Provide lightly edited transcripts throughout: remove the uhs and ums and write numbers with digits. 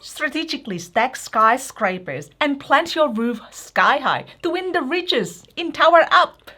Strategically stack skyscrapers and plant your roof sky high to win the riches in Tower Up.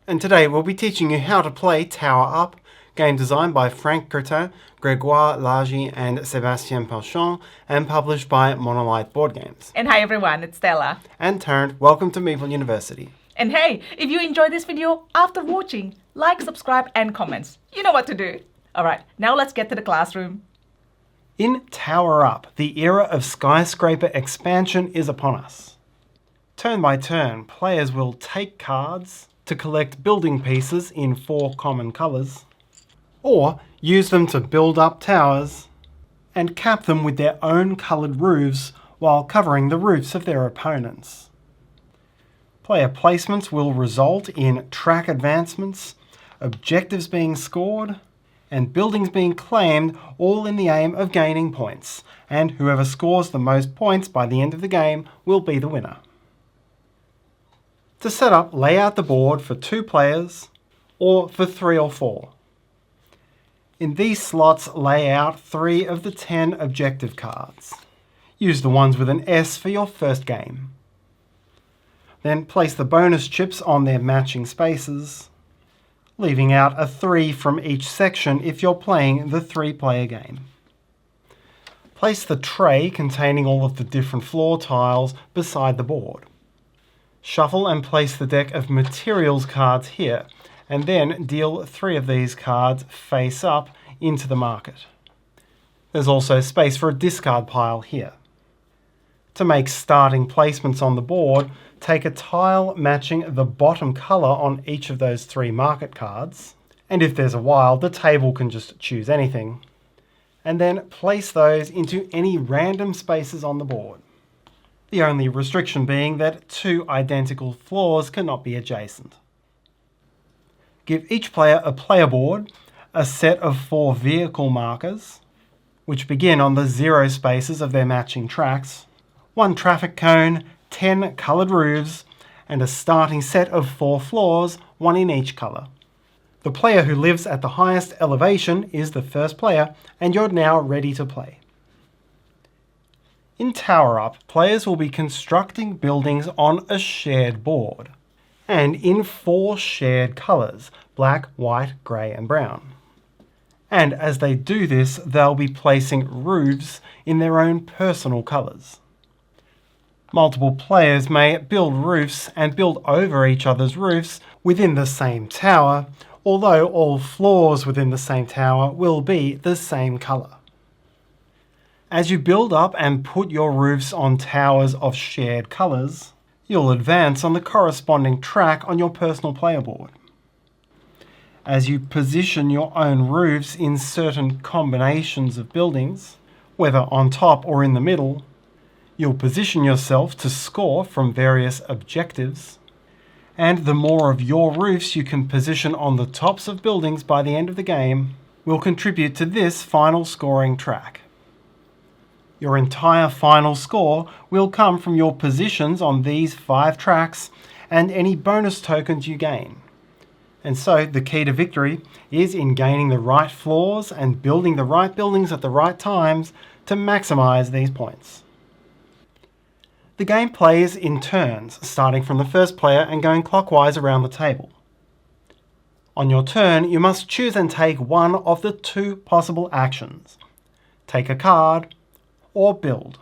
And today we'll be teaching you how to play Tower Up, game designed by Frank Curtin, Grégoire Lagi and Sébastien Pelchon, and published by Monolith Board Games. And hi everyone, it's Stella. And Tarrant, welcome to Meeple University. And hey, if you enjoyed this video, after watching, like, subscribe and comments. You know what to do. Alright, now let's get to the classroom. In Tower Up, the era of skyscraper expansion is upon us. Turn by turn, players will take cards to collect building pieces in 4 common colours, or use them to build up towers and cap them with their own coloured roofs while covering the roofs of their opponents. Player placements will result in track advancements, objectives being scored, and buildings being claimed, all in the aim of gaining points, and whoever scores the most points by the end of the game will be the winner. To set up, lay out the board for 2 players, or for 3 or 4. In these slots, lay out 3 of the 10 objective cards. Use the ones with an S for your first game. Then place the bonus chips on their matching spaces, leaving out a 3 from each section if you're playing the 3-player game. Place the tray containing all of the different floor tiles beside the board. Shuffle and place the deck of materials cards here, and then deal 3 of these cards face up into the market. There's also space for a discard pile here. To make starting placements on the board, take a tile matching the bottom colour on each of those 3 market cards, and if there's a wild, the table can just choose anything, and then place those into any random spaces on the board. The only restriction being that 2 identical floors cannot be adjacent. Give each player a player board, a set of 4 vehicle markers, which begin on the 0 spaces of their matching tracks, 1 traffic cone, 10 coloured roofs, and a starting set of 4 floors, 1 in each colour. The player who lives at the highest elevation is the first player, and you're now ready to play. In Tower Up, players will be constructing buildings on a shared board, and in 4 shared colours: black, white, grey and brown. And as they do this, they'll be placing roofs in their own personal colours. Multiple players may build roofs and build over each other's roofs within the same tower, although all floors within the same tower will be the same colour. As you build up and put your roofs on towers of shared colours, you'll advance on the corresponding track on your personal player board. As you position your own roofs in certain combinations of buildings, whether on top or in the middle, you'll position yourself to score from various objectives, and the more of your roofs you can position on the tops of buildings by the end of the game will contribute to this final scoring track. Your entire final score will come from your positions on these 5 tracks and any bonus tokens you gain. And so the key to victory is in gaining the right floors and building the right buildings at the right times to maximise these points. The game plays in turns, starting from the first player and going clockwise around the table. On your turn, you must choose and take one of the 2 possible actions: take a card or build.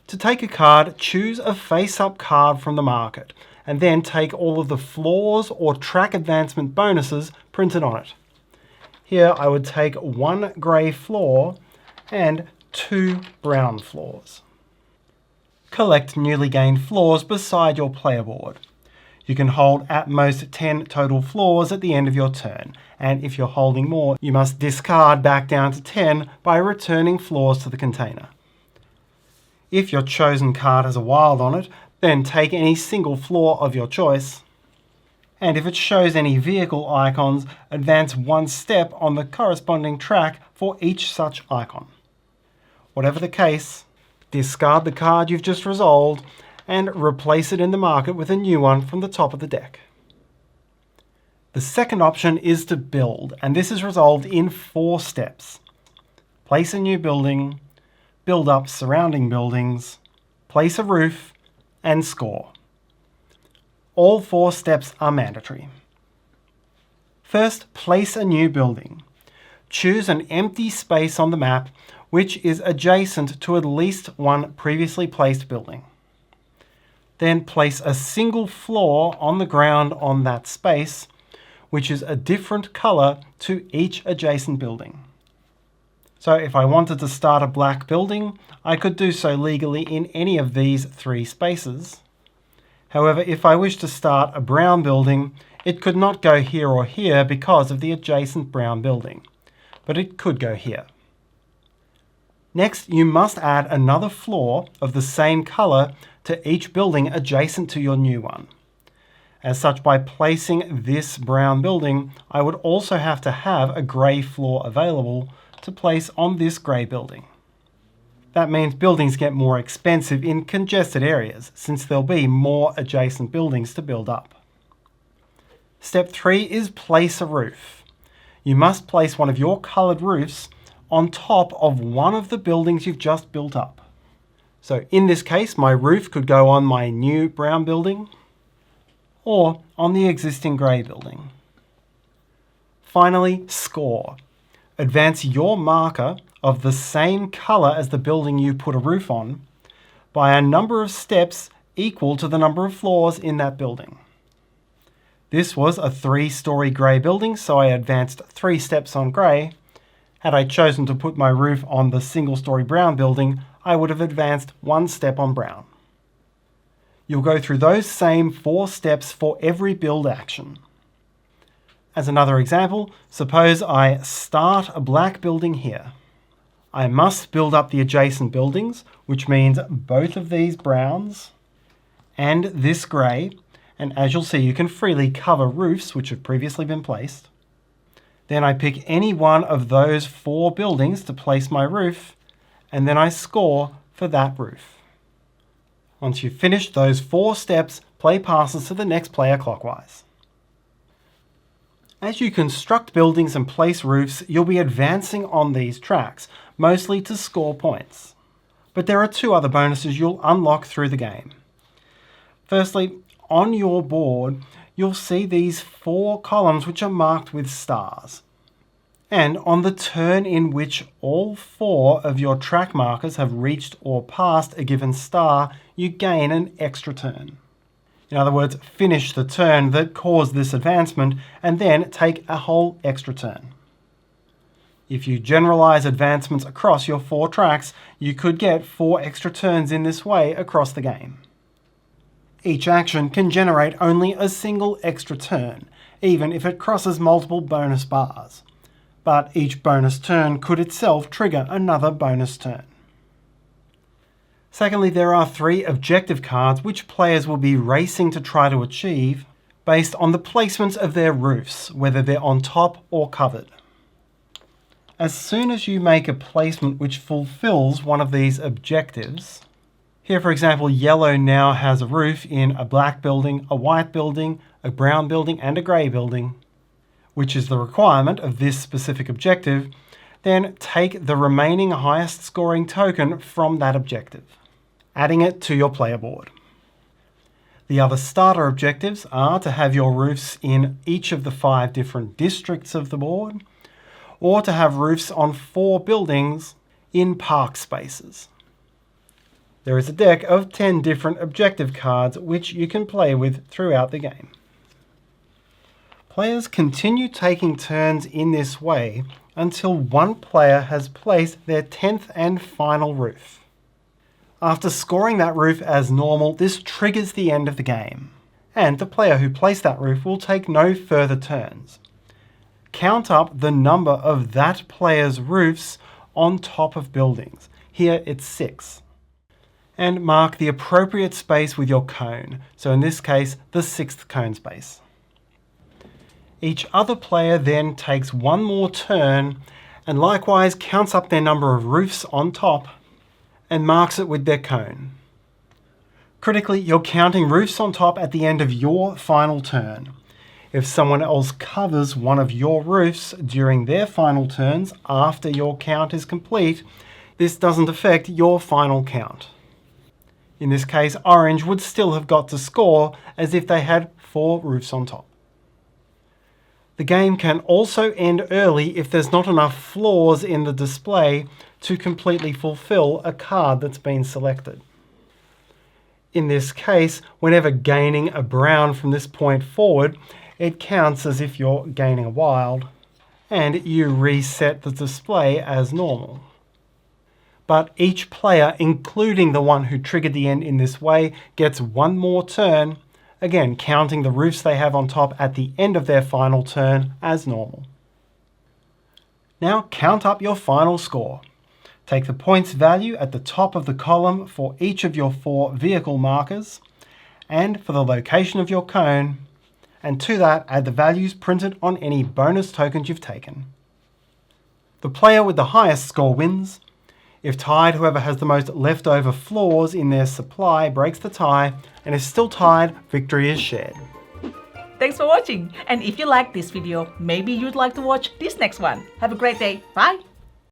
To take a card, choose a face-up card from the market, and then take all of the floors or track advancement bonuses printed on it. Here I would take 1 grey floor and 2 brown floors. Collect newly gained floors beside your player board. You can hold at most 10 total floors at the end of your turn, and if you're holding more, you must discard back down to 10 by returning floors to the container. If your chosen card has a wild on it, then take any single floor of your choice, and if it shows any vehicle icons, advance 1 step on the corresponding track for each such icon. Whatever the case, discard the card you've just resolved and replace it in the market with a new one from the top of the deck. The second option is to build, and this is resolved in 4 steps. Place a new building, build up surrounding buildings, place a roof, and score. All 4 steps are mandatory. First, place a new building. Choose an empty space on the map which is adjacent to at least one previously placed building. Then place a single floor on the ground on that space, which is a different colour to each adjacent building. So if I wanted to start a black building, I could do so legally in any of these 3 spaces. However, if I wish to start a brown building, it could not go here or here because of the adjacent brown building, but it could go here. Next, you must add another floor of the same colour to each building adjacent to your new one. As such, by placing this brown building, I would also have to have a grey floor available to place on this grey building. That means buildings get more expensive in congested areas, since there'll be more adjacent buildings to build up. Step 3 is place a roof. You must place one of your coloured roofs on top of one of the buildings you've just built up. So in this case, my roof could go on my new brown building or on the existing grey building. Finally, score. Advance your marker of the same colour as the building you put a roof on by a number of steps equal to the number of floors in that building. This was a 3-storey grey building, so I advanced 3 steps on grey. Had I chosen to put my roof on the single-storey brown building, I would have advanced 1 step on brown. You'll go through those same 4 steps for every build action. As another example, suppose I start a black building here. I must build up the adjacent buildings, which means both of these browns and this grey, and as you'll see, you can freely cover roofs which have previously been placed. Then I pick any one of those 4 buildings to place my roof, and then I score for that roof. Once you've finished those 4 steps, play passes to the next player clockwise. As you construct buildings and place roofs, you'll be advancing on these tracks, mostly to score points. But there are 2 other bonuses you'll unlock through the game. Firstly, on your board, you'll see these 4 columns which are marked with stars. And on the turn in which all 4 of your track markers have reached or passed a given star, you gain an extra turn. In other words, finish the turn that caused this advancement and then take a whole extra turn. If you generalize advancements across your 4 tracks, you could get 4 extra turns in this way across the game. Each action can generate only a single extra turn, even if it crosses multiple bonus bars. But each bonus turn could itself trigger another bonus turn. Secondly, there are 3 objective cards which players will be racing to try to achieve based on the placements of their roofs, whether they're on top or covered. As soon as you make a placement which fulfills one of these objectives, here for example, yellow now has a roof in a black building, a white building, a brown building and a grey building, which is the requirement of this specific objective, then take the remaining highest scoring token from that objective, adding it to your player board. The other starter objectives are to have your roofs in each of the 5 different districts of the board, or to have roofs on 4 buildings in park spaces. There is a deck of 10 different objective cards which you can play with throughout the game. Players continue taking turns in this way until one player has placed their 10th and final roof. After scoring that roof as normal, this triggers the end of the game, and the player who placed that roof will take no further turns. Count up the number of that player's roofs on top of buildings. Here it's 6. And mark the appropriate space with your cone, so in this case, the 6th cone space. Each other player then takes one more turn and likewise counts up their number of roofs on top and marks it with their cone. Critically, you're counting roofs on top at the end of your final turn. If someone else covers one of your roofs during their final turns after your count is complete, this doesn't affect your final count. In this case, orange would still have got to score as if they had 4 roofs on top. The game can also end early if there's not enough floors in the display to completely fulfill a card that's been selected. In this case, whenever gaining a brown from this point forward, it counts as if you're gaining a wild, and you reset the display as normal. But each player, including the one who triggered the end in this way, gets 1 more turn, again counting the roofs they have on top at the end of their final turn as normal. Now count up your final score. Take the points value at the top of the column for each of your 4 vehicle markers, and for the location of your cone, and to that add the values printed on any bonus tokens you've taken. The player with the highest score wins. If tied, whoever has the most leftover floors in their supply breaks the tie, and if still tied, victory is shared. Thanks for watching, and if you liked this video, maybe you'd like to watch this next one. Have a great day. Bye!